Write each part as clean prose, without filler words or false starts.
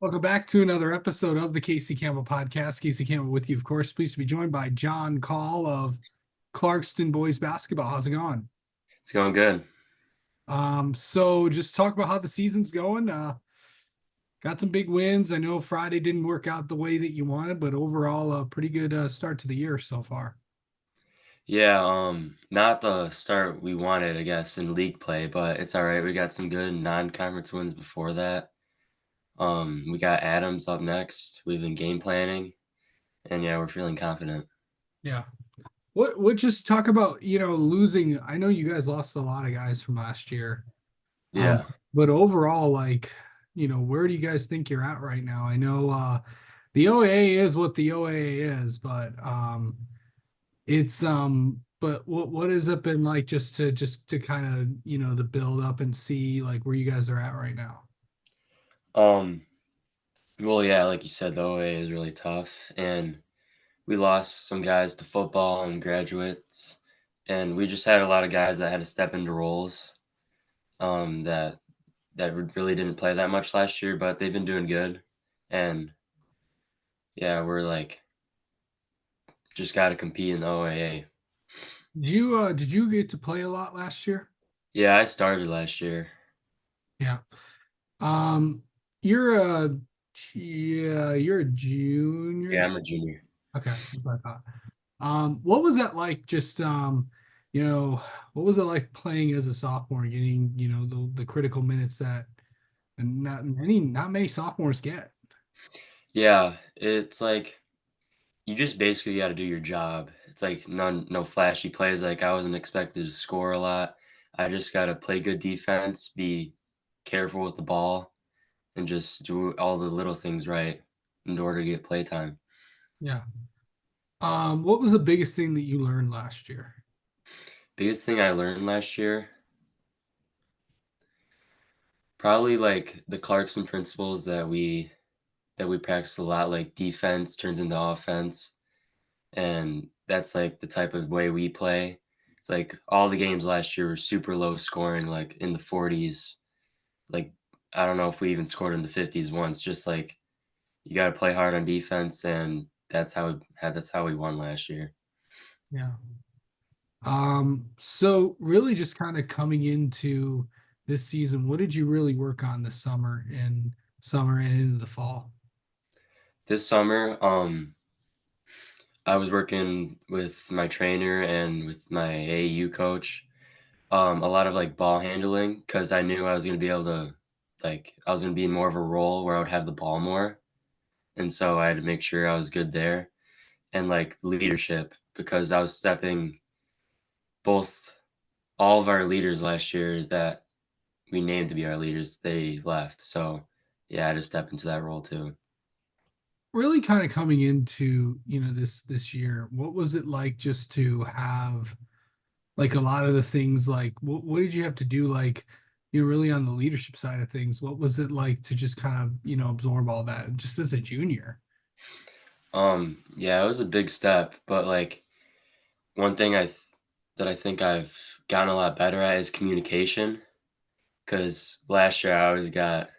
Welcome back to another episode of the Casey Campbell Podcast. Casey Campbell with you, of course. Pleased to be joined by John Kaul of Clarkston Boys Basketball. How's it going? It's going good. So just talk about how the season's going. Got some big wins. I know Friday didn't work out the way that you wanted, but overall, a pretty good start to the year so far. Yeah, not the start we wanted, I guess, in league play, but it's all right. We got some good non-conference wins before that. We got Adams up next. We've been game planning, and yeah, we're feeling confident. Yeah. What just talk about, losing. I know you guys lost a lot of guys from last year. Um, Yeah. but overall, like, where do you guys think you're at right now? I know the OAA is what the OAA is, but it's but what has it been like just to kind of, to build up and see like where you guys are at right now? Um, well, yeah, like you said, the OA is really tough, and we lost some guys to football and graduates, and we just had a lot of guys that had to step into roles, that really didn't play that much last year, but they've been doing good, and yeah, we're like just got to compete in the OAA. Did you get to play a lot last year? Yeah, I started last year. Yeah. Um, you're a you're a junior. Yeah, I'm a junior. Okay, that's what I thought. What was that like? Just you know, what was it like playing as a sophomore, getting the critical minutes that not many sophomores get? Yeah, it's like you just basically got to do your job. It's like no flashy plays. Like I wasn't expected to score a lot. I just got to play good defense, be careful with the ball, and just do all the little things right in order to get play time. Yeah. What was the biggest thing that you learned last year? Biggest thing I learned last year, probably like the Clarkson principles that we practice a lot. Like defense turns into offense, and that's like the type of way we play. It's like all the games last year were super low scoring, like in the 40s. Like I don't know if we even scored in the 50s once. Just like you got to play hard on defense, and that's how we won last year. Yeah. So really just kind of coming into this season, what did you really work on this summer and into the fall? This summer, I was working with my trainer and with my AAU coach. A lot of like ball handling because I knew I was gonna be able to, like, I was gonna be in more of a role where I would have the ball more, and so I had to make sure I was good there. And like leadership because I was stepping both all of our leaders last year that we named to be our leaders, they left. So yeah, I had to step into that role too. Really kind of coming into, this year, what was it like just to have like a lot of the things like what did you have to do like really on the leadership side of things? What was it like to just kind of, absorb all that just as a junior? Yeah, it was a big step, but like one thing that I think I've gotten a lot better at is communication. Because last year I always got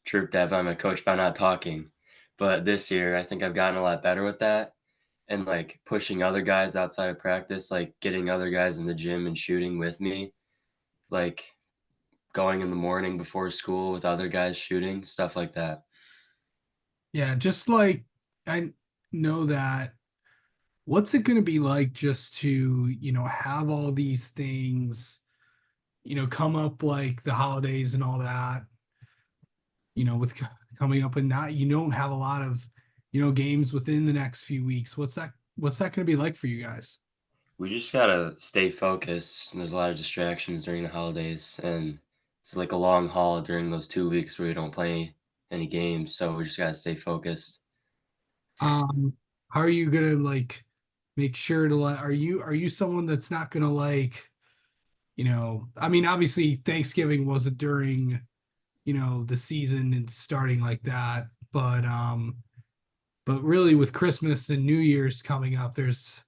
chirped at by my coach by not talking, but this year I think I've gotten a lot better with that and like pushing other guys outside of practice, like getting other guys in the gym and shooting with me, like going in the morning before school with other guys shooting, stuff like that. Yeah, just like I know that what's it going to be like just to, have all these things, come up like the holidays and all that, with coming up and not, you don't have a lot of, games within the next few weeks. What's that going to be like for you guys? We just gotta stay focused. And there's a lot of distractions during the holidays, and it's like a long haul during those 2 weeks where we don't play any games. So we just gotta stay focused. Um, how are you gonna like make sure to let are you someone that's not gonna like, I mean, obviously Thanksgiving wasn't during, the season and starting like that, but really with Christmas and New Year's coming up, there's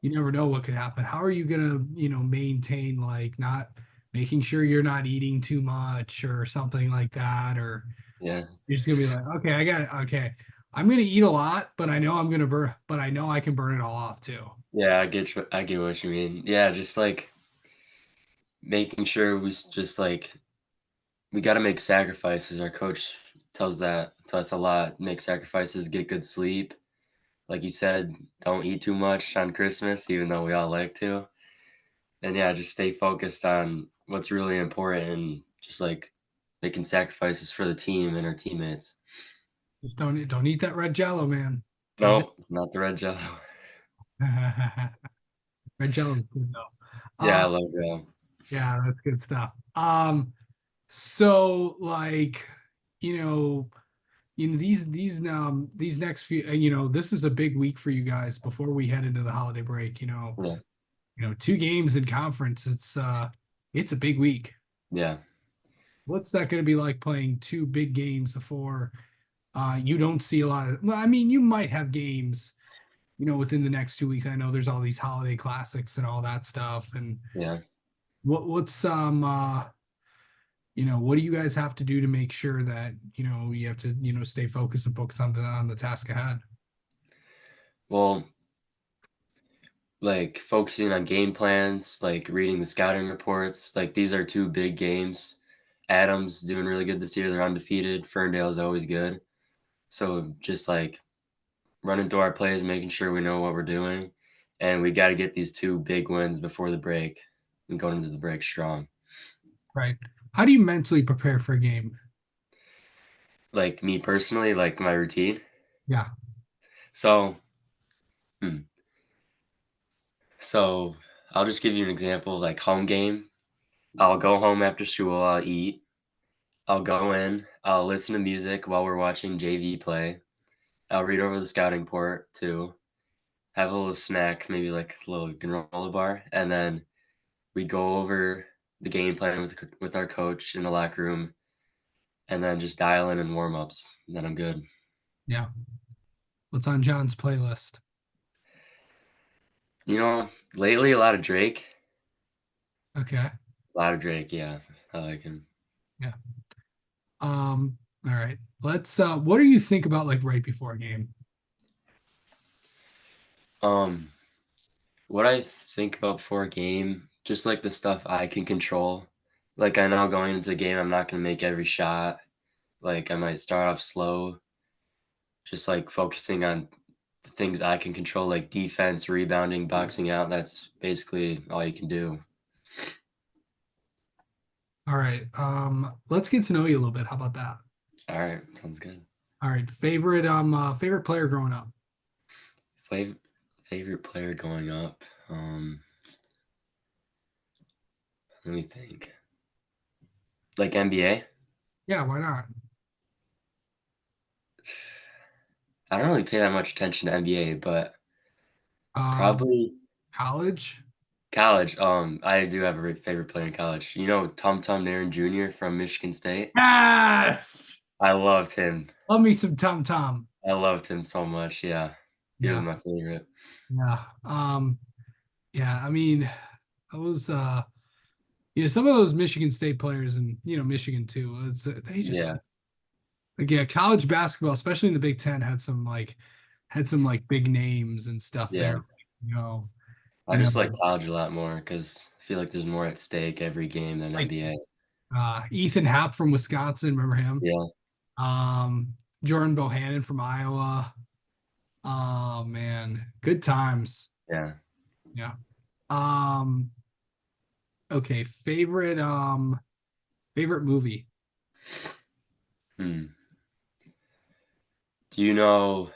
you never know what could happen. How are you gonna, maintain like not making sure you're not eating too much or something like that, or Yeah. You're just gonna be like, okay, I got it. Okay, I'm gonna eat a lot, but I know I'm gonna burn, but I know I can burn it all off too. Yeah, I get what you mean. Yeah, just, like, making sure just, like we gotta make sacrifices. Our coach tells that to us a lot. Make sacrifices, get good sleep. Like you said, don't eat too much on Christmas, even though we all like to. And yeah, just stay focused on what's really important and just like making sacrifices for the team and our teammates. Just don't eat that red Jello, man. Just No, it's not the red jello. red Jello is good though. Yeah, I Uh, love that. yeah, that's good stuff. So like, you know, these next few, this is a big week for you guys before we head into the holiday break. Yeah, 2 games in conference. It's a big week. yeah, What's that going to be like playing 2 big games before you don't see a lot of, well, I mean, you might have games, within the next 2 weeks. I know there's all these holiday classics and all that stuff. And yeah. what do you guys have to do to make sure that, you have to, stay focused and focus on the task ahead? Well, like focusing on game plans, like reading the scouting reports, like these are two big games. Adams doing really good this year. They're undefeated. Ferndale's always good. So just like running through our plays, making sure we know what we're doing, and we got to get these two big wins before the break and going into the break strong. Right. How do you mentally prepare for a game? Like me personally, like my routine. Yeah. So, hmm, so I'll just give you an example. Like home game, I'll go home after school. I'll eat. I'll go in. I'll listen to music while we're watching JV play. I'll read over the scouting report too. Have a little snack, maybe like a little granola bar, and then we go over the game plan with our coach in the locker room, and then just dial in and warm ups. Then I'm good. Yeah. What's on John's playlist? You know, lately a lot of Drake. Okay. A lot of Drake. Yeah, I like him. Yeah. All right. What do you think about like right before a game? Um, what I think about before a game, just like the stuff I can control. Like I know going into the game, I'm not gonna make every shot. Like I might start off slow, just like focusing on the things I can control, like defense, rebounding, boxing out. That's basically all you can do. All right. Let's get to know you a little bit. How about that? All right, sounds good. All right. Favorite player growing up? Fav- Favorite player going up. Let me think. Like NBA? Yeah, why not? I don't really pay that much attention to NBA, but Um, probably college? college. I do have a favorite player in college. You know, Tum Tum Nairn Jr. from Michigan State. Yes. I loved him. Love me some Tom Tom. I loved him so much. Yeah, he was Yeah. my favorite. Yeah. Yeah, I mean, I was some of those Michigan State players and Michigan too. They just Yeah, like, yeah, college basketball, especially in the Big Ten, had some like big names and stuff there. yeah. You know, I you know, just like college a lot more because I feel like there's more at stake every game than like NBA. Ethan Happ from Wisconsin, remember him? Yeah, Um, Jordan Bohannon from Iowa. Oh man, good times. yeah. Yeah. Um, okay, favorite movie. Hmm. Do you know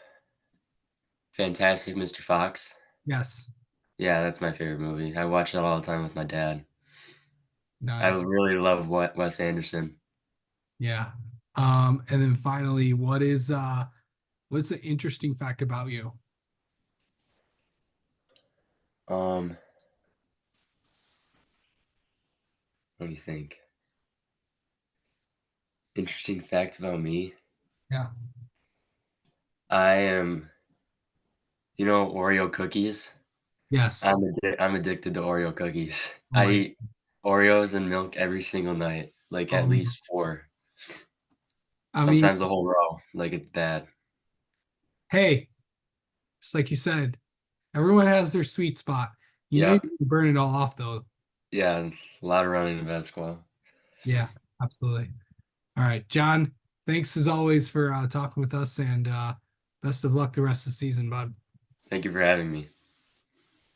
Fantastic Mr. Fox? Yes. Yeah, that's my favorite movie. I watch it all the time with my dad. I Nice. really love Wes Anderson. Yeah. And then finally, what's the interesting fact about you? Um, Let me think. Interesting fact about me. Yeah. I am, you know, Oreo cookies. Yes. I'm addicted to Oreo cookies. Oh I my. eat Oreos and milk every single night, like Oh, at least 4. I mean, Sometimes a whole row, like, it's bad. hey, just like you said, everyone has their sweet spot. You know, you Yeah, can burn it all off though. yeah, a lot of running in basketball. Yeah, absolutely. All right, John, thanks as always for talking with us and best of luck the rest of the season, bud. Thank you for having me.